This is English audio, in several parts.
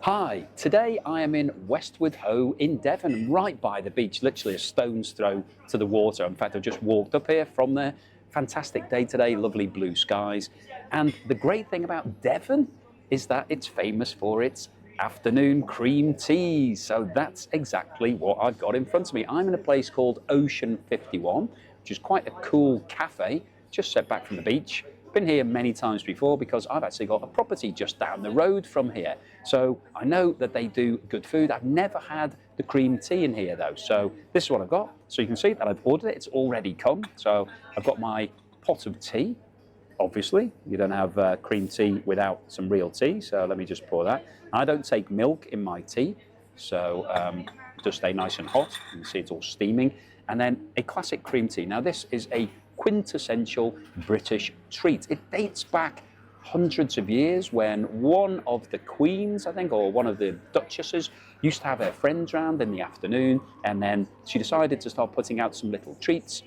Hi, today I am in Westward Ho in Devon, right by the beach, literally a stone's throw to the water. In fact, I've just walked up here from there. Fantastic day today, lovely blue skies. And the great thing about Devon is that it's famous for its afternoon cream teas. So that's exactly what I've got in front of me. I'm in a place called Ocean 51, which is quite a cool cafe, just set back from the beach. Been here many times before because I've actually got a property just down the road from here. So I know that they do good food. I've never had the cream tea in here though. So this is what I've got. So you can see that I've ordered it. It's already come. So I've got my pot of tea. Obviously, you don't have cream tea without some real tea. So let me just pour that. I don't take milk in my tea. So just stay nice and hot. You can see it's all steaming. And then a classic cream tea. Now this is a quintessential British treat. It dates back hundreds of years when one of the queens, I think, or one of the duchesses used to have her friends round in the afternoon, and then she decided to start putting out some little treats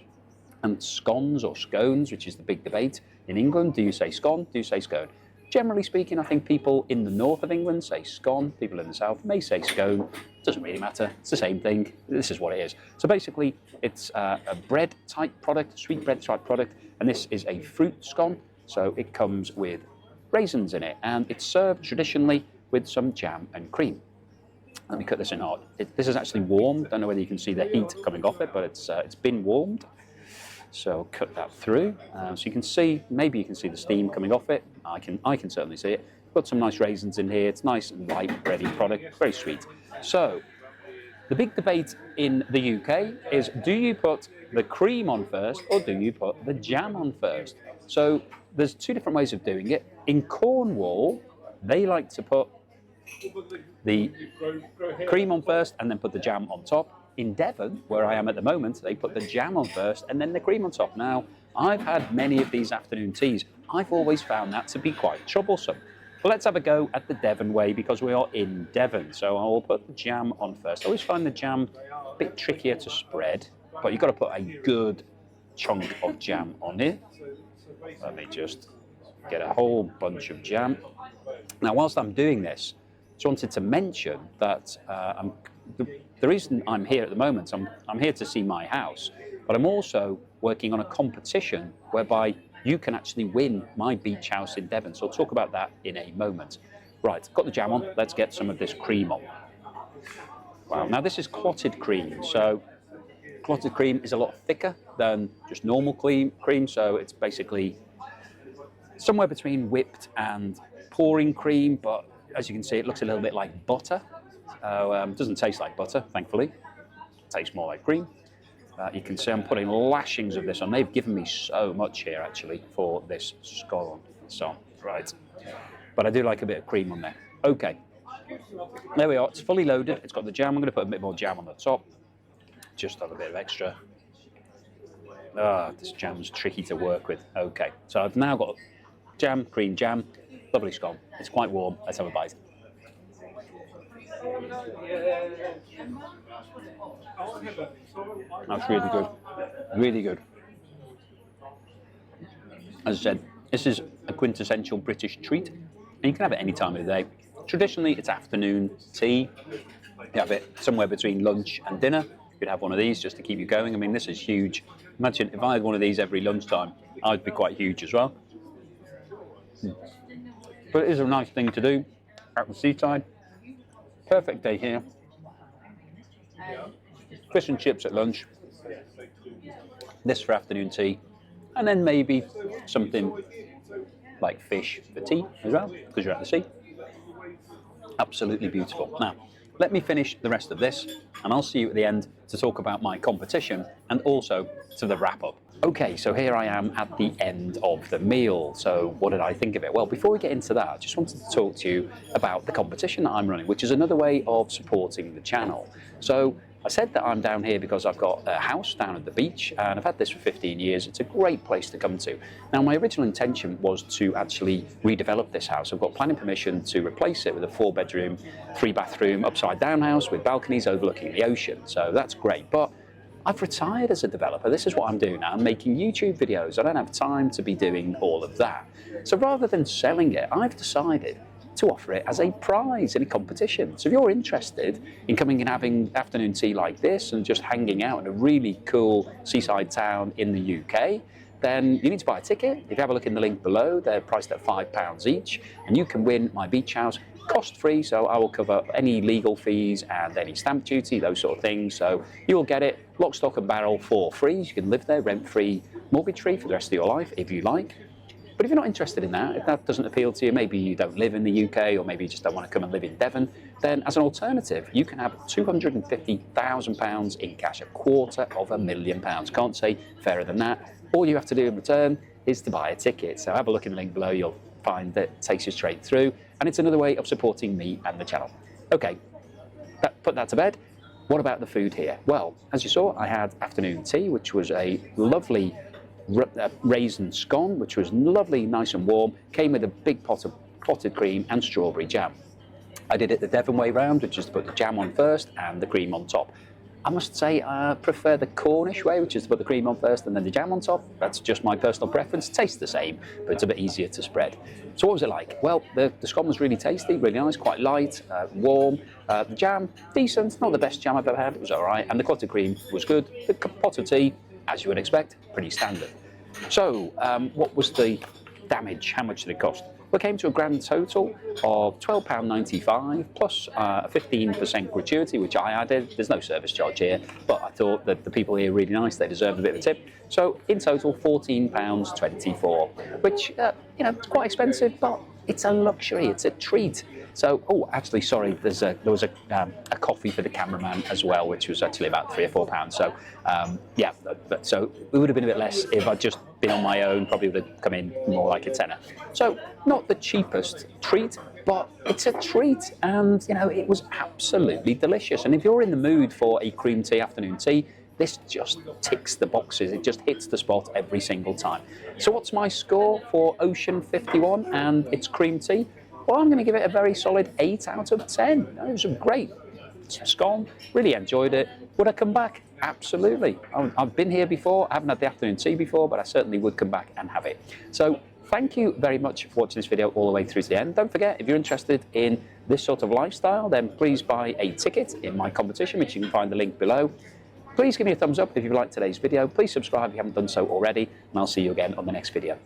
and scones or scones, which is the big debate in England. Do you say scone? Do you say scone? Generally speaking, I think people in the north of England say scone, people in the south may say scone. Doesn't really matter, it's the same thing. This is what it is. So basically, it's a bread type product, sweet bread type product, and this is a fruit scone. So it comes with raisins in it, and it's served traditionally with some jam and cream. Let me cut this in half. This is actually warm. Don't know whether you can see the heat coming off it, but it's been warmed. So cut that through, so you can see, maybe you can see the steam coming off it. I can certainly see it. Got some nice raisins in here. It's nice and light bready product, very sweet. So the big debate in the UK is, do you put the cream on first or do you put the jam on first? So there's two different ways of doing it. In Cornwall, they like to put the cream on first and then put the jam on top. In Devon, where I am at the moment, they put the jam on first and then the cream on top. Now, I've had many of these afternoon teas. I've always found that to be quite troublesome. But let's have a go at the Devon way because we are in Devon. So I will put the jam on first. I always find the jam a bit trickier to spread, but you've got to put a good chunk of jam on it. Let me just get a whole bunch of jam. Now, whilst I'm doing this, I just wanted to mention that the reason I'm here at the moment, I'm here to see my house, but I'm also working on a competition whereby you can actually win my beach house in Devon. So I'll talk about that in a moment. Right, got the jam on. Let's get some of this cream on. Wow, now this is clotted cream. So clotted cream is a lot thicker than just normal cream. So it's basically somewhere between whipped and pouring cream, but as you can see, it looks a little bit like butter. It doesn't taste like butter, thankfully. It tastes more like cream. You can see I'm putting lashings of this on. They've given me so much here, actually, for this scone. So, right. But I do like a bit of cream on there. Okay. There we are. It's fully loaded. It's got the jam. I'm going to put a bit more jam on the top. Just have a bit of extra. This jam's tricky to work with. Okay. So I've now got jam, cream, jam. Lovely scone. It's quite warm. Let's have a bite. That's really good. Really good. As I said, this is a quintessential British treat, and you can have it any time of the day. Traditionally, it's afternoon tea. You have it somewhere between lunch and dinner. You'd have one of these just to keep you going. I mean, this is huge. Imagine if I had one of these every lunchtime, I'd be quite huge as well. But it is a nice thing to do at the seaside. Perfect day here. Fish and chips at lunch. This for afternoon tea. And then maybe something like fish for tea as well, because you're at the sea. Absolutely beautiful. Now, let me finish the rest of this, and I'll see you at the end to talk about my competition and also to the wrap-up. Okay, so here I am at the end of the meal. So what did I think of it? Well, before we get into that, I just wanted to talk to you about the competition that I'm running, which is another way of supporting the channel. So I said that I'm down here because I've got a house down at the beach, and I've had this for 15 years. It's a great place to come to. Now, my original intention was to actually redevelop this house. I've got planning permission to replace it with a 4-bedroom, 3-bathroom, upside-down house with balconies overlooking the ocean. So that's great. But I've retired as a developer. This is what I'm doing now. I'm making YouTube videos. I don't have time to be doing all of that. So rather than selling it, I've decided to offer it as a prize in a competition. So if you're interested in coming and having afternoon tea like this and just hanging out in a really cool seaside town in the UK, then you need to buy a ticket. If you have a look in the link below, they're priced at £5 each, and you can win my beach house cost-free, so I will cover any legal fees and any stamp duty, those sort of things. So you'll get it lock, stock and barrel for free. You can live there rent-free, mortgage-free for the rest of your life if you like. But if you're not interested in that, if that doesn't appeal to you, maybe you don't live in the UK or maybe you just don't want to come and live in Devon, then as an alternative, you can have £250,000 in cash, £250,000. Can't say fairer than that. All you have to do in return is to buy a ticket. So have a look in the link below, you'll find that it takes you straight through, and it's another way of supporting me and the channel. Okay, put that to bed. What about the food here? Well, as you saw, I had afternoon tea, which was a lovely raisin scone, which was lovely, nice and warm, came with a big pot of clotted cream and strawberry jam. I did it the Devon way round, which is to put the jam on first and the cream on top. I must say I prefer the Cornish way, which is to put the cream on first and then the jam on top. That's just my personal preference. Tastes the same, but it's a bit easier to spread. So what was it like? Well, the scone was really tasty, really nice, quite light, warm. The jam, decent, not the best jam I've ever had, it was all right. And the clotted cream was good. The pot of tea, as you would expect, pretty standard. So what was the damage? How much did it cost? Well, it came to a grand total of £12.95 plus a 15% gratuity, which I added. There's no service charge here, but I thought that the people here are really nice. They deserve a bit of a tip. So in total, £14.24, which, you know, it's quite expensive, but it's a luxury. It's a treat. So, oh, actually, sorry, there was a coffee for the cameraman as well, which was actually about £3 or £4. So, yeah, so it would have been a bit less if I'd just been on my own. Probably would have come in more like a tenner. So, not the cheapest treat, but it's a treat, and you know, it was absolutely delicious. And if you're in the mood for a cream tea afternoon tea, this just ticks the boxes. It just hits the spot every single time. So, what's my score for Ocean 51 and its cream tea? Well, I'm going to give it a very solid 8 out of 10. It was a great scone, really enjoyed it. Would I come back? Absolutely. I've been here before, I haven't had the afternoon tea before, but I certainly would come back and have it. So thank you very much for watching this video all the way through to the end. Don't forget, if you're interested in this sort of lifestyle, then please buy a ticket in my competition, which you can find the link below. Please give me a thumbs up if you liked today's video. Please subscribe if you haven't done so already, and I'll see you again on the next video.